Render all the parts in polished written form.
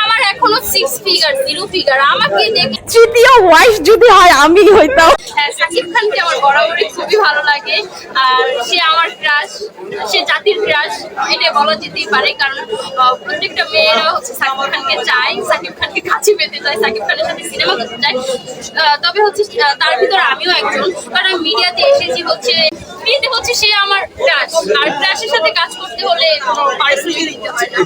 আমার এখনো 6 figure 0 figure আমাকে দেখে তৃতীয় ওয়াইফ যদি হয় আমি হইতাম। সাকিব খানকে আমার বরাবরই খুবই ভালো লাগে, আর সে আমার ক্রাশ, সে জাতির ক্রাশ এটা বলা যেতেই পারে। কারণ প্রত্যেকটা মেয়েরা হচ্ছে সাকিব খানকে চায়, সাকিব খানকে কাছে পেতে চায়, সাকিব খানের সাথে সিনেমা করতে চায়। তবে হচ্ছে তার ভিতরে আমিও একজন, কারণ মিডিয়াতে এসেছি হচ্ছে বিয়েতে হচ্ছে সে আমার ক্রাশ, আর ক্রাশের সাথে কাজ করতে হলে পারিশ্রমিক দিতে হয় না।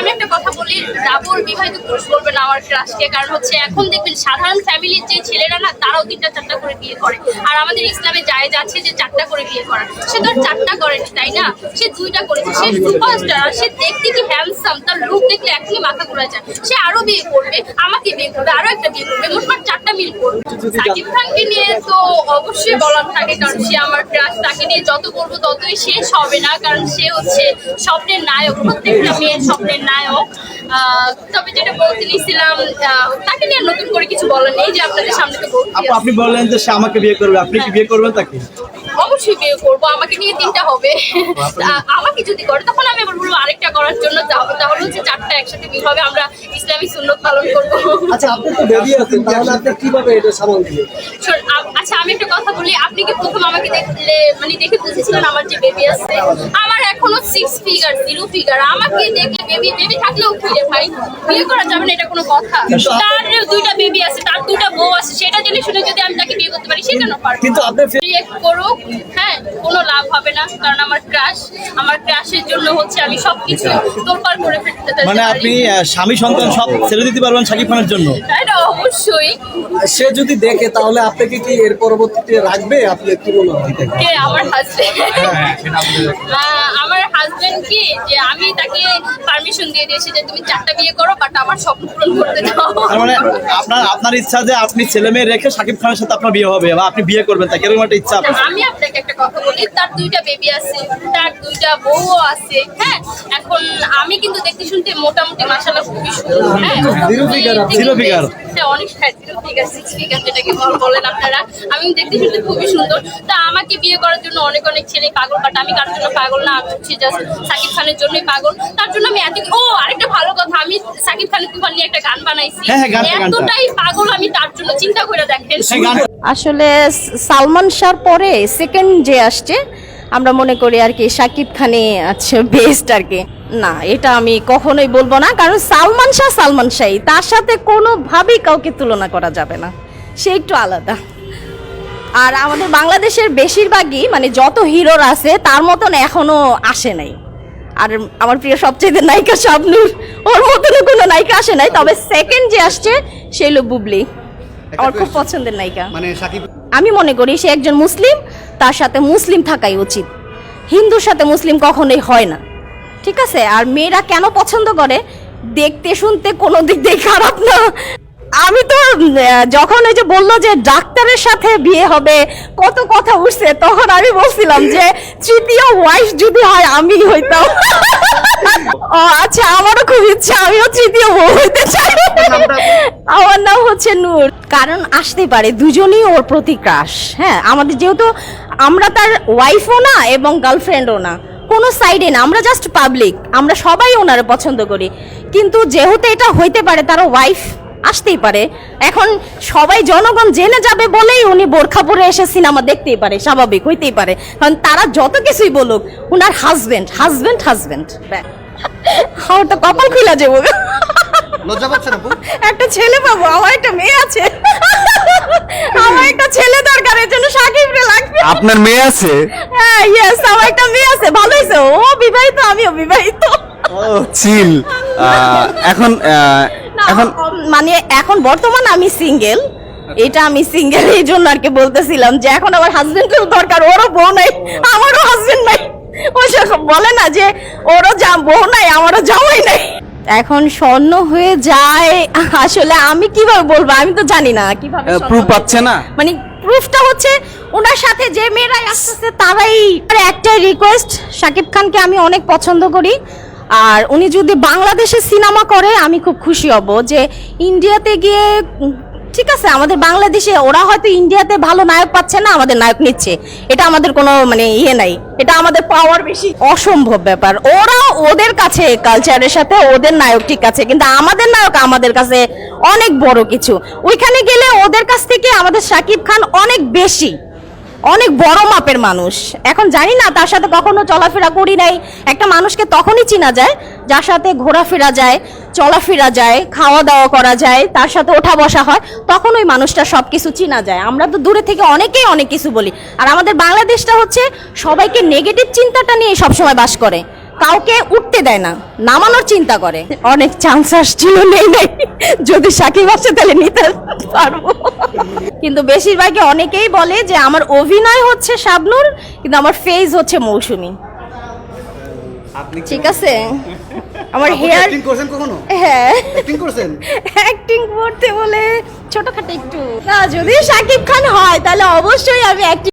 আমি একটা কথা বলি, ডাবল বিবাহিত পুরুষ বলবেন আমার ক্রাশকে, কারণ হচ্ছে এখন দেখবেন সাধারণ ফ্যামিলির যে ছেলেরা না তারাও 3টা 4টা করে বিয়ে করে, আর আমাদের ইসলামে জায়েজ আছে যে 4টা করে বিয়ে করা। সে তো 4টা করেনি, তাই না? সে 2টা করেছে, সে সুপারস্টার, আর সে দেখতে কি হ্যান্ডসাম, তার লুক দেখলে এখনই মাথা ঘুরে যায়। সে আরো বিয়ে করবে, আমাকে বিয়ে করবে, আরো একটা বিয়ে করবে, মোটমাট 4টা মিল করবে। সাকিব খানকে নিয়ে তো অবশ্যই বলার থাকে, কারণ সে আমার ক্রাশ, তাকে নিয়ে যত বলবো ততই শেষ হবে না, কারণ সে হচ্ছে স্বপ্নের নায়ক, প্রত্যেকটা মেয়ের স্বপ্নের নায়ক। তবে যেটা বলতে নিয়েছিলাম, তাকে নিয়ে নতুন করে কিছু বলার নেই, যে আপনাদের সামনে তো বলতে আপনি বললেন যে সে আমাকে বিয়ে করবে, আপনি কি বিয়ে করবেন তাকে? অবশ্যই বিয়ে করবো, আমাকে নিয়ে 3টা হবে। আমাকে যদি করে তখন আমি আবার বলবো আরেকটা করার জন্য, তাহলে হচ্ছে 4টা একসাথে বিয়ে হবে, আমরা ইসলামিক সুন্নত পালন করবো। আচ্ছা, আপনি তো বেবি আছেন, তাহলে আপনি কিভাবে এটা সামাল দিবেন? আচ্ছা, আমি একটা কথা বলি, আপনি কি প্রথম আমাকে দেখলে মানে দেখে বুঝেছিলেন আমার যে বেবি আছে? আমার এখনো 6 ফিগার 0 ফিগার আমাকে দেখে বেবি থাকলেও কি রে ভাই, বিয়ে করা যাবে না, এটা কোনো কথা? তার 2টা বেবি আছে, তার 2টা বউ আছে, সেটা জেনে শুনে যদি আমি তাকে বিয়ে করতে পারি, সে কেন পারবে? কিন্তু আপনি রিয়েক্ট করুক, হ্যাঁ, কোনো লাভ হবে না, কারণ আমার ক্রাশ, আমার ক্রাশের জন্য হচ্ছে আমি সবকিছু তোলপাড় করে ফেলতে চাই। মানে আপনি স্বামী সন্তান সব ছেড়ে দিতে পারবেন সাকিব খানের জন্য? এটা অবশ্যই। সে যদি দেখে তাহলে আপনাকে কি এর পরবর্তীতে রাখবে? আপনি কি মনে হয়? কে? আমার হাজবেন্ড। আমার হাজবেন্ড কি, যে আমি তাকে পারমিশন দিয়ে দিয়েছি যে তুমি 4টা বিয়ে করো, বাট আমার স্বপ্ন পূরণ করতে দাও। তার মানে আপনার ইচ্ছা যে আপনি ছেলে মেয়ে রেখে সাকিব খানের সাথে আপনার বিয়ে হবে, বা আপনি বিয়ে করবেন তাকে, এরকম একটা ইচ্ছা আপনার? আমি আপনাকে একটা কথা বলি, তার 2টা বেবি আছে, তার 2টা বউও আছে, হ্যাঁ। এখন আমি কিন্তু দেখতে শুনতে মোটামুটি মাশাআল্লাহ খুবই সুন্দর, হ্যাঁ। 0 ফিগার হ্যাঁ, অনেক 0 ফিগার 6 ফিগার যেটাকে বলেন আপনারা, আমি দেখতে শুনতে খুবই সুন্দর। তা আমাকে বিয়ে করার জন্য অনেক ছেলে পাগল, বাট আমি কারোর জন্য পাগল না, আমি হচ্ছে জাস্ট সাকিব খানের জন্যই পাগল। তার জন্য আমি আরেকটা ভালো কথা, আমি সাকিব খানের তুফান নিয়ে একটা গান বানাইছি, এতটাই পাগল আমি তার জন্য, চিন্তা করে দেখেন। আসলে সালমান শাহর পরে সেকেন্ড যে আসছে, আমরা মনে করি আর কি সাকিব খানই আছে বেস্ট আর কি। না, এটা আমি কখনোই বলবো না, কারণ সালমান শাহই, তার সাথে কোনোভাবেই কাউকে তুলনা করা যাবে না, সে একটু আলাদা। আর আমাদের বাংলাদেশের বেশিরভাগই মানে যত হিরোর আছে তার মতন এখনো আসে নাই। আর আমার প্রিয় সবচেয়ে নায়িকা শাবনূর, ওর মতন কোনো নায়িকা আসে নাই। তবে সেকেন্ড যে আসছে সেই হলো বুবলি, আমার খুব পছন্দের নায়িকা। মানে সাকিব, আমি মনে করি সে একজন মুসলিম, তার সাথে মুসলিম থাকাই উচিত, হিন্দুর সাথে মুসলিম কখনোই হয় না, ঠিক আছে? আর মেয়েরা কেন পছন্দ করে, দেখতে শুনতে কোনো দিক দিয়ে খারাপ না। আমি তো যখন ওই যে বললো যে ডাক্তারের সাথে বিয়ে হবে, কত কথা উঠছে, তখন আমি বলছিলাম যে তৃতীয় ওয়াইফ যদি হয় আমি হইতাম। ও আচ্ছা, আমারও খুব ইচ্ছা, আমিও তৃতীয় বউ হইতে চাই। আমার নাম হচ্ছে নূর। কারণ আসতে পারে দুজনই ওর প্রতি ক্রাশ, হ্যাঁ। আমাদের যেহেতু আমরা তার ওয়াইফও না এবং গার্লফ্রেন্ডও না, কোনো সাইডে না, আমরা জাস্ট পাবলিক, আমরা সবাই ওনারে পছন্দ করি। কিন্তু যেহেতু এটা হইতে পারে তার ওয়াইফ আসতেই পারে, এখন সবাই জনগণ জেনে যাবে বলেই উনি বোরখা পরে এসে সিনেমা দেখতেই পারে, স্বাভাবিক হইতেই পারে। কারণ তারা যত কিছুই বলুক, উনার হাজবেন্ড। আমার তো কপাল খুলে যাবো, লজ্জা পাচ্ছেন আপু? একটা ছেলে পাবো, আমার একটা মেয়ে আছে, আমার একটা ছেলে দরকার, এর জন্য সাকিবরে লাগবে। আপনার মেয়ে আছে? হ্যাঁ, ইয়েস, আমার একটা মেয়ে আছে, ভালো হয়েছে, ও বিবাহিত, আমিও বিবাহিত। ও চিল। এখন মানে এখন বর্তমান আমি সিঙ্গেল, এটা আমি সিঙ্গেল, এই জন্য আর কি বলতেছিলাম যে এখন আমার হাজবেন্ডের দরকার, ওরও বউ নাই, আমারও হাজবেন্ড নাই। ওই বলে না যে ওরও বউ নাই, আমারও জামাই নাই। এখন স্বর্ণ হয়ে যায়, আসলে আমি কিভাবে বলবো, আমি তো জানি না কিভাবে প্রুফ পাচ্ছে না। মানে প্রুফটা হচ্ছে ওনার সাথে যে মেয়েরাই আসতেছে তারাই। একটাই রিকোয়েস্ট, সাকিব খানকে আমি অনেক পছন্দ করি, আর উনি যদি বাংলাদেশে সিনেমা করে আমি খুব খুশি হব। যে ইন্ডিয়াতে গিয়ে ঠিক আছে, আমাদের বাংলাদেশে ওরা হয়তো ইন্ডিয়াতে ভালো নায়ক পাচ্ছে না, আমাদের নায়ক নিচ্ছে, এটা আমাদের কোনো মানে ইয়ে নাই, এটা আমাদের পাওয়ার বেশি, অসম্ভব ব্যাপার। ওরা ওদের কাছে কালচারের সাথে ওদের নায়ক ঠিক আছে, কিন্তু আমাদের নায়ক আমাদের কাছে অনেক বড় কিছু। ওইখানে গেলে ওদের কাছ থেকে আমাদের শাকিব খান অনেক বেশি, অনেক বড় মাপের মানুষ। এখন জানি না, তার সাথে কখনো চলাফেরা করি নাই। একটা মানুষকে তখনই চেনা যায় যার সাথে ঘোরাফেরা যায়, চলাফেরা যায়, খাওয়া দাওয়া করা যায়, তার সাথে ওঠা বসা হয়, তখন ওই মানুষটা সবকিছু চেনা যায়। আমরা তো দূরে থেকে অনেকেই অনেক কিছু বলি, আর আমাদের বাংলাদেশটা হচ্ছে সবাইকে নেগেটিভ চিন্তাটা নিয়ে সবসময় বাস করে, কাউকে উঠতে দেয় না, নামানোর চিন্তা করে। অনেক চান্স আসছিল, নেই নেই, যদি সাকিব আসে তাহলে নিতে পারবো। কিন্তু বেশিরভাগই অনেকেই বলে যে আমার অভিনয় হচ্ছে শাবনূর, কিন্তু আমার ফেস হচ্ছে মৌসুমী। ঠিক আছে, আমার হেয়ার অ্যাক্টিং করছেন কখনো? হ্যাঁ, অ্যাক্টিং করছেন? অ্যাক্টিং করতে বলে ছোটখাটো একটু না, যদি শাকিব খান হয় তাহলে অবশ্যই আমি অ্যাক্টিং